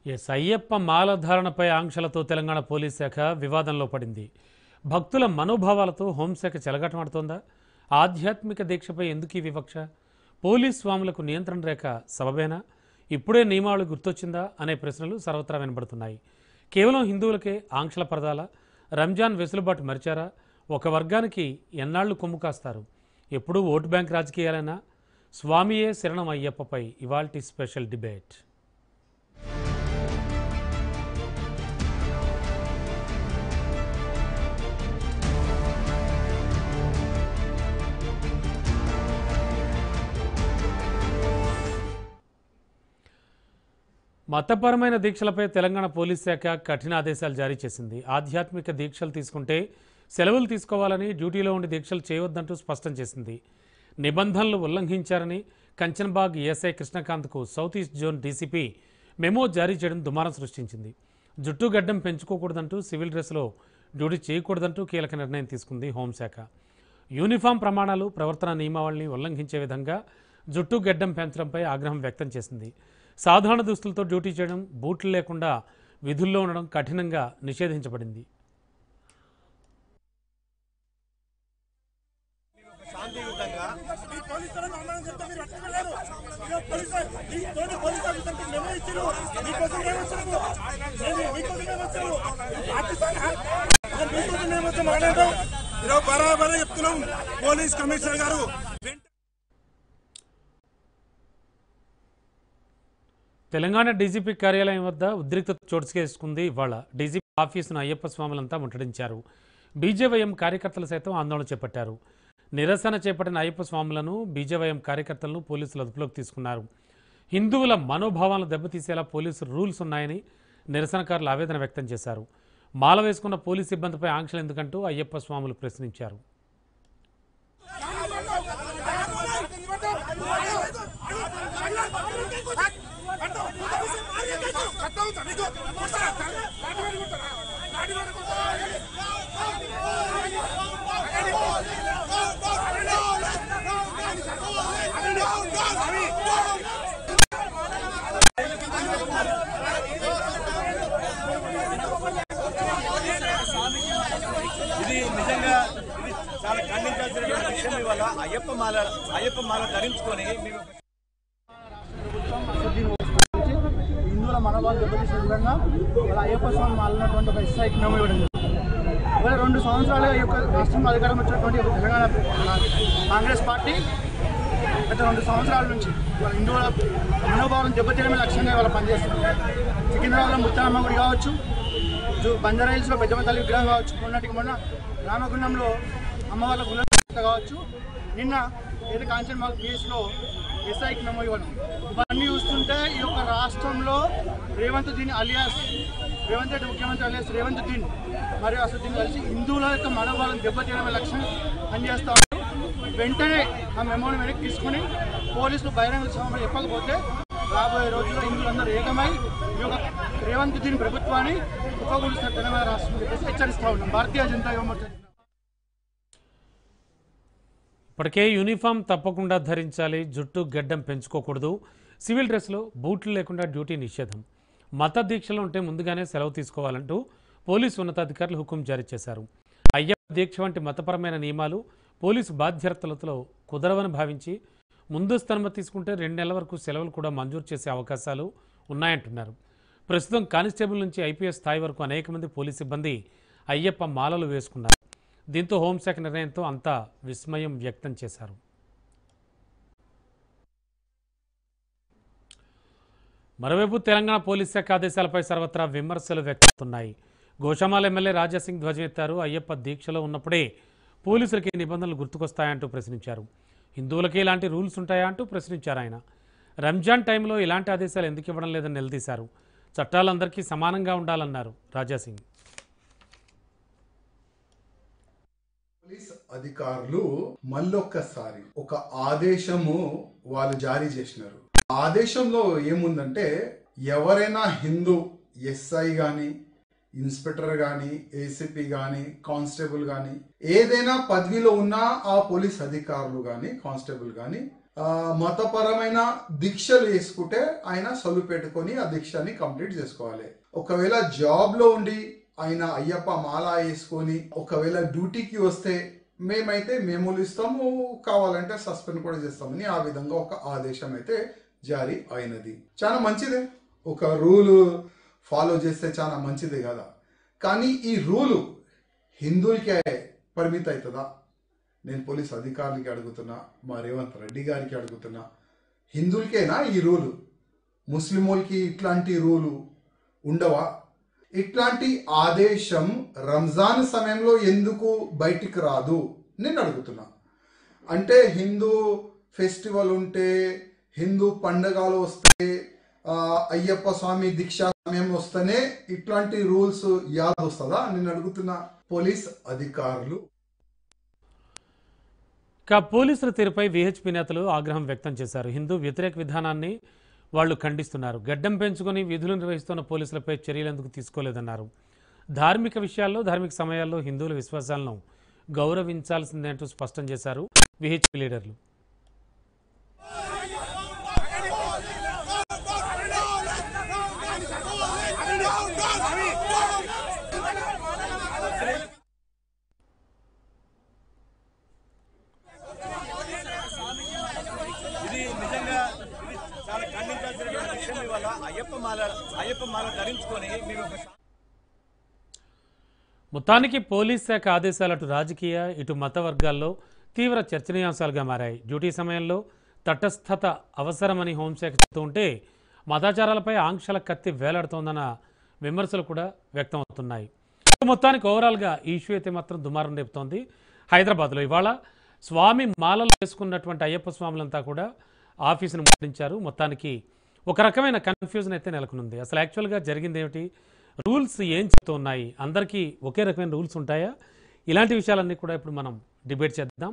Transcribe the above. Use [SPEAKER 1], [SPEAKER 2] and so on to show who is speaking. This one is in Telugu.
[SPEAKER 1] అయ్యప్ప మాలధారణపై ఆంక్షలతో తెలంగాణ పోలీస్ శాఖ వివాదంలో పడింది. భక్తుల మనోభావాలతో హోంశాఖ చెలగాటమాడుతోందా? ఆధ్యాత్మిక దీక్షపై ఎందుకు ఈ వివక్ష? పోలీస్ స్వాములకు నియంత్రణ రేఖ సబబేనా? ఇప్పుడే నియమావళి గుర్తొచ్చిందా అనే ప్రశ్నలు సర్వత్రా వినబడుతున్నాయి. కేవలం హిందువులకే ఆంక్షల పరదాలా? రంజాన్ వెసులుబాటు మరిచారా? ఒక వర్గానికి ఎన్నాళ్లు కొమ్ము కాస్తారు? ఎప్పుడూ ఓటు బ్యాంక్ రాజకీయాలైనా? స్వామియే శరణం అయ్యప్పపై ఇవాల్టి స్పెషల్ డిబేట్. మతపరమైన దీక్షలపై తెలంగాణ పోలీస్ శాఖ కఠిన ఆదేశాలు జారీ చేసింది. ఆధ్యాత్మిక దీక్షలు తీసుకుంటే సెలవులు తీసుకోవాలని, డ్యూటీలో ఉండి దీక్షలు చేయవద్దంటూ స్పష్టం చేసింది. నిబంధనలు ఉల్లంఘించారని కంచన్బాగ్ ఎస్ఐ కృష్ణకాంత్కు south east zone DCP memo జారీ చేయడం దుమారం సృష్టించింది. జుట్టు గడ్డం పెంచుకోకూడదంటూ, సివిల్ డ్రెస్లో డ్యూటీ చేయకూడదంటూ కీలక నిర్ణయం తీసుకుంది హోంశాఖ. యూనిఫామ్ ప్రమాణాలు, ప్రవర్తన నియమావళిని ఉల్లంఘించే విధంగా జుట్టు గడ్డం పెంచడంపై ఆగ్రహం వ్యక్తం చేసింది. సాధారణ దుస్తులతో డ్యూటీ చేయడం, బూట్లు లేకుండా విధుల్లో ఉండడం కఠినంగా నిషేధించబడింది.
[SPEAKER 2] పోలీస్ కమిషనర్ గారు
[SPEAKER 1] తెలంగాణ డీజీపీ కార్యాలయం వద్ద ఉద్రిక్తత చోటు చేసుకుంది. ఇవాళ డీజీపీ ఆఫీసును అయ్యప్ప స్వాములంతా ముట్టడించారు. బీజేవైఎం కార్యకర్తలు సైతం ఆందోళన చేపట్టారు. నిరసన చేపట్టిన అయ్యప్ప స్వాములను, బీజేవైఎం కార్యకర్తలను పోలీసులు అదుపులోకి తీసుకున్నారు. హిందువుల మనోభావాలను దెబ్బతీసేలా పోలీసు రూల్స్ ఉన్నాయని నిరసనకారులు ఆవేదన వ్యక్తం చేశారు. మాల వేసుకున్న పోలీసు సిబ్బందిపై ఆంక్షలు ఎందుకంటూ అయ్యప్ప స్వాములు ప్రశ్నించారు.
[SPEAKER 2] ఇది నిజంగా ఇది చాలా ఖండించాల్సినటువంటి విషయం. ఇవాళ అయ్యప్ప మాల ధరించుకొని
[SPEAKER 3] హిందువుల మనోభావాలు దెబ్బతీసే విధంగా వాళ్ళ అయ్యప్ప స్వామి మాలినటువంటి ఒక ఎస్ఐకి నమ్మి ఇవ్వడం ఇవాళ 2 సంవత్సరాలుగా ఈ యొక్క రాష్ట్రంలో అధికారం వచ్చినటువంటి తెలంగాణ కాంగ్రెస్ పార్టీ గత 2 సంవత్సరాల నుంచి వాళ్ళ హిందువుల మనోభావాలను దెబ్బతీయడమే లక్ష్యంగా వాళ్ళు పనిచేస్తున్నారు. సికింద్రాబాద్లో ముత్తారమ్మ గుడి కావచ్చు, బంజారా హిల్స్లో పెద్దమ్మ తల్లి విగ్రహం కావచ్చు, మొన్న రామగుండంలో అమ్మవార్ల గుళ్ళ కావచ్చు, నిన్న ఏదో కాంచన్బాగ్ కేసులో ఎస్ఐకి మెమో ఇవ్వడం, ఇవన్నీ చూస్తుంటే ఈ యొక్క రాష్ట్రంలో రేవంత్ రెడ్డి ముఖ్యమంత్రి అలియాస్ రేవంత్ దీన్ మరియు అసదుద్దీన్ కలిసి హిందువుల యొక్క మనోభావాలను దెబ్బతీయడమే లక్ష్యం పనిచేస్తూ ఉన్నారు. వెంటనే ఆ మెమోని వెనక్కి తీసుకుని పోలీసులు బహిరంగ సభలో చెప్పకపోతే రాబోయే రోజుల్లో హిందువులందరూ ఏకమై ఈ యొక్క రేవంత్ దీన్ ప్రభుత్వాన్ని ఉపకూలిస్తున్న తెలంగాణ రాష్ట్రం చెప్పేసి హెచ్చరిస్తూ ఉన్నాం. భారతీయ జనతా యువమోర్చా
[SPEAKER 1] ఇప్పటికే యూనిఫామ్ తప్పకుండా ధరించాలి, జుట్టు గడ్డం పెంచుకోకూడదు, సివిల్ డ్రెస్లో బూట్లు లేకుండా డ్యూటీ నిషేధం, మత దీక్షలు ఉంటే ముందుగానే సెలవు తీసుకోవాలంటూ పోలీసు ఉన్నతాధికారులు హుకుం జారీ చేశారు. అయ్యప్ప దీక్ష వంటి మతపరమైన నియమాలు పోలీసు బాధ్యతలతో కుదరవని భావించి ముందస్తు అనుమతి తీసుకుంటే 2 నెలల వరకు సెలవులు కూడా మంజూరు చేసే అవకాశాలు ఉన్నాయంటున్నారు. ప్రస్తుతం కానిస్టేబుల్ నుంచి ఐపీఎస్ స్థాయి వరకు అనేక మంది పోలీసు సిబ్బంది అయ్యప్ప మాలలు వేసుకున్నారు. దీంతో హోంశాఖ నిర్ణయంతో అంతా విస్మయం వ్యక్తం చేశారు. మరోవైపు తెలంగాణ పోలీస్ శాఖ ఆదేశాలపై సర్వత్రా విమర్శలు వ్యక్తమవుతున్నాయి. గోషామాల ఎమ్మెల్యే రాజాసింగ్ ధ్వజం ఎత్తారు. అయ్యప్ప దీక్షలో ఉన్నప్పుడే పోలీసులకి నిబంధనలు గుర్తుకొస్తాయంటూ ప్రశ్నించారు. హిందువులకి ఇలాంటి రూల్స్ ఉంటాయా అంటూ ప్రశ్నించారు ఆయన. రంజాన్ టైంలో ఇలాంటి ఆదేశాలు ఎందుకు ఇవ్వడం లేదని నిలదీశారు. చట్టాలందరికీ సమానంగా ఉండాలన్నారు రాజాసింగ్.
[SPEAKER 4] పోలీస్ అధికారులు మళ్ళొక్కసారి ఒక ఆదేశము వాళ్ళు జారీ చేసినారు. ఆదేశంలో ఏముందంటే ఎవరైనా హిందూ ఎస్ఐ గాని, ఇన్స్పెక్టర్ గాని, ఏసీపీ గాని, కానిస్టేబుల్ గాని, ఏదైనా పదవిలో ఉన్న ఆ పోలీస్ అధికారులు గాని, కానిస్టేబుల్ గాని మతపరమైన దీక్షలు వేసుకుంటే ఆయన సొల్లు పెట్టుకొని ఆ దీక్షని కంప్లీట్ చేసుకోవాలి. ఒకవేళ జాబ్లో ఉండి ఆయన అయ్యప్ప మాల వేసుకొని ఒకవేళ డ్యూటీకి వస్తే మేమైతే మెమోలు ఇస్తాము, కావాలంటే సస్పెండ్ కూడా చేస్తామని ఆ విధంగా ఒక ఆదేశం అయితే జారీ అయినది. చాలా మంచిదే, ఒక రూలు ఫాలో చేస్తే చాలా మంచిదే కదా. కానీ ఈ రూలు హిందువులకే పరిమితి అవుతుందా? నేను పోలీస్ అధికారులకి అడుగుతున్నా, మా రేవంత్ రెడ్డి గారికి అడుగుతున్నా, హిందువులకేనా ఈ రూలు? ముస్లింలకి ఇట్లాంటి రూలు ఉండవా? ఇట్లాంటి ఆదేశం రంజాన్ సమయంలో ఎందుకు బయటికి రాదు నేను అడుగుతున్నా. అంటే హిందూ ఫెస్టివల్ ఉంటే, హిందూ పండగలు వస్తే, అయ్యప్ప స్వామి దీక్షా సమయం వస్తేనే ఇట్లాంటి రూల్స్ యాద్ వస్తుందా నేను అడుగుతున్నా. పోలీస్ అధికారులు
[SPEAKER 1] పోలీసుల తీరుపై విహెచ్పి నేతలు ఆగ్రహం వ్యక్తం చేశారు. హిందూ వ్యతిరేక విధానాన్ని వాళ్ళు ఖండిస్తున్నారు. గడ్డం పెంచుకొని విధులు నిర్వహిస్తున్న పోలీసులపై చర్యలు ఎందుకు తీసుకోలేదన్నారు. ధార్మిక విషయాల్లో, ధార్మిక సమయాల్లో హిందువుల విశ్వాసాలను గౌరవించాల్సిందే అంటూ స్పష్టం చేశారు విహెచ్పి లీడర్లు.
[SPEAKER 2] ఇది నిజంగా ఇది చాలా ఖండించాల్సినటువంటి విషయం. ఇవాళ అయ్యప్ప మాల ధరించుకొని మేము
[SPEAKER 1] మొత్తానికి పోలీస్ శాఖ ఆదేశాలు అటు రాజకీయ ఇటు మత వర్గాల్లో తీవ్ర చర్చనీయాంశాలుగా మారాయి. డ్యూటీ సమయంలో తటస్థత అవసరమని హోంశాఖ చెబుతూ ఉంటే మతాచారాలపై ఆంక్షల కత్తి వేలాడుతోందన్న విమర్శలు కూడా వ్యక్తమవుతున్నాయి. మొత్తానికి ఓవరాల్గా ఈ ఇష్యూ అయితే మాత్రం దుమారం రేపుతోంది. హైదరాబాద్లో ఇవాళ స్వామి మాలలు వేసుకున్నటువంటి అయ్యప్ప స్వాములంతా కూడా ఆఫీసును ముట్టించారు. మొత్తానికి ఒక రకమైన కన్ఫ్యూజన్ అయితే నెలకొనుంది. అసలు యాక్చువల్గా జరిగింది ఏమిటి, రూల్స్ ఏం చెప్తూ ఉన్నాయి, అందరికీ ఒకే రకమైన రూల్స్ ఉంటాయా, ఇలాంటి విషయాలన్నీ కూడా ఇప్పుడు మనం డిబేట్ చేద్దాం.